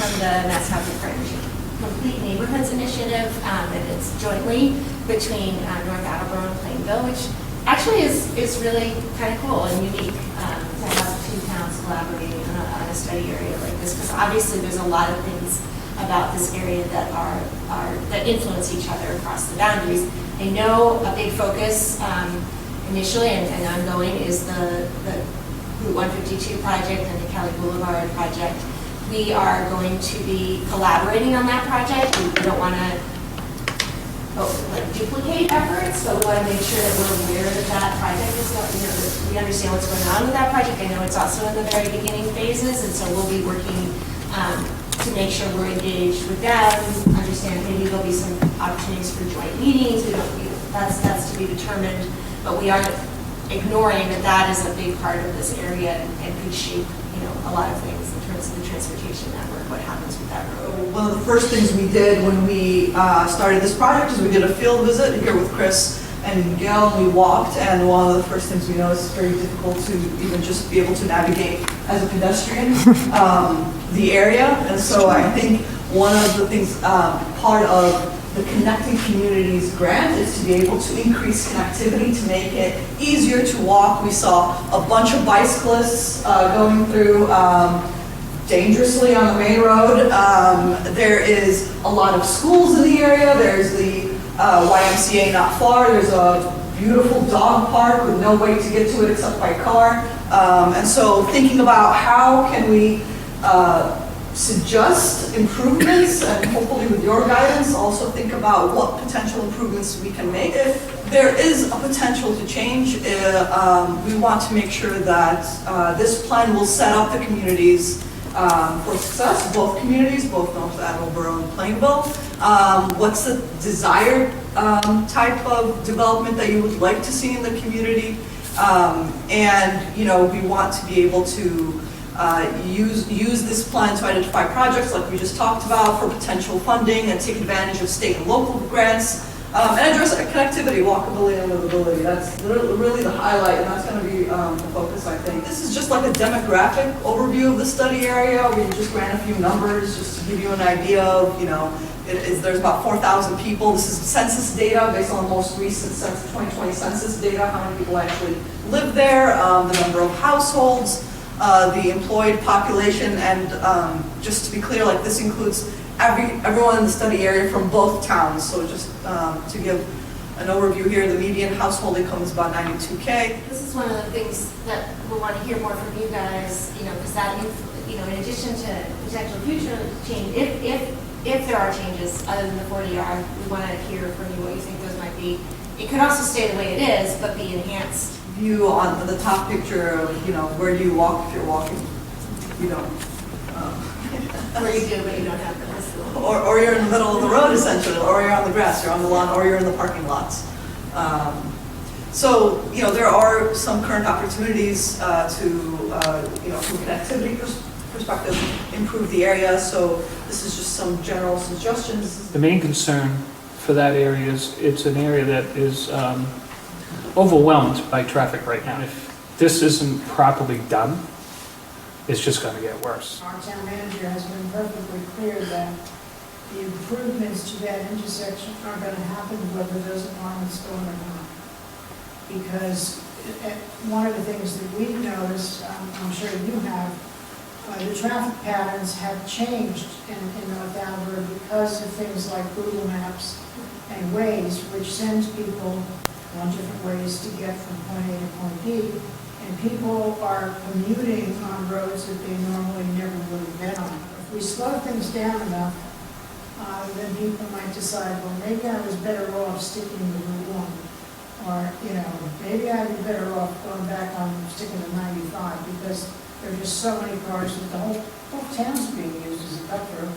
from the Mass Housing Partnership Complete Neighborhoods Initiative, and it's jointly between North Attleboro and Plainville, which actually is really kind of cool and unique to have two towns collaborating on a study area like this, because obviously there's a lot of things about this area that that influence each other across the boundaries. I know a big focus initially and ongoing is the Route 152 project and the Kelly Boulevard project. We are going to be collaborating on that project. We don't want to duplicate efforts, but we want to make sure that we're aware that project is going, that we understand what's going on with that project. I know it's also in the very beginning phases, and so we'll be working to make sure we're engaged with them, understand maybe there'll be some opportunities for joint meetings. That's to be determined, but we aren't ignoring that is a big part of this area and could shape a lot of things in terms of the transportation network, what happens with that road. One of the first things we did when we started this project is we did a field visit here with Chris and Gail, and we walked, and one of the first things we noticed is very difficult to even just be able to navigate as a pedestrian the area. And so I think one of the things, part of the Connecting Communities grant is to be able to increase connectivity, to make it easier to walk. We saw a bunch of bicyclists going through dangerously on the main road. There is a lot of schools in the area. There's the YMCA not far. There's a beautiful dog park with no way to get to it except by car. And so thinking about how can we suggest improvements, and hopefully with your guidance also think about what potential improvements we can make. If there is a potential to change, we want to make sure that this plan will set up the communities for success, both communities, both North Attleboro and Plainville. What's the desired type of development that you would like to see in the community? And we want to be able to use this plan to identify projects like we just talked about for potential funding and take advantage of state and local grants, and address connectivity, walkability, and livability. That's really the highlight, and that's going to be the focus, I think. This is just like a demographic overview of the study area. We just ran a few numbers just to give you an idea of, there's about 4,000 people. This is census data based on the most recent 2020 census data, how many people actually live there, the number of households, the employed population, and just to be clear, this includes everyone in the study area from both towns. So just to give an overview here, the median household income is about $92K. This is one of the things that we want to hear more from you guys, because that, in addition to potential future change, if there are changes other than the 40R, we want to hear from you what you think those might be. It could also stay the way it is, but be enhanced. View on the top picture of, where do you walk if you're walking? You don't. Or you do, but you don't have this. Or you're in the middle of the road, essentially, or you're on the grass, you're on the lawn, or you're in the parking lots. So, there are some current opportunities to, from a connectivity perspective, improve the area. So this is just some general suggestions. The main concern for that area is it's an area that is overwhelmed by traffic right now. If this isn't properly done, it's just going to get worse. Our town manager has been perfectly clear that the improvements to that intersection are going to happen whether those apartments go in or not. Because one of the things that we've noticed, I'm sure you have, the traffic patterns have changed in North Attleboro because of things like Google Maps and Waze, which sends people on different ways to get from point A to point B. And people are commuting on roads that they normally never would have been on. If we slow things down enough, then people might decide, well, maybe I was better off sticking with Route 1. Or, maybe I'd be better off going back on sticking to 95 because there are just so many cars that the whole town's being used as a cut through.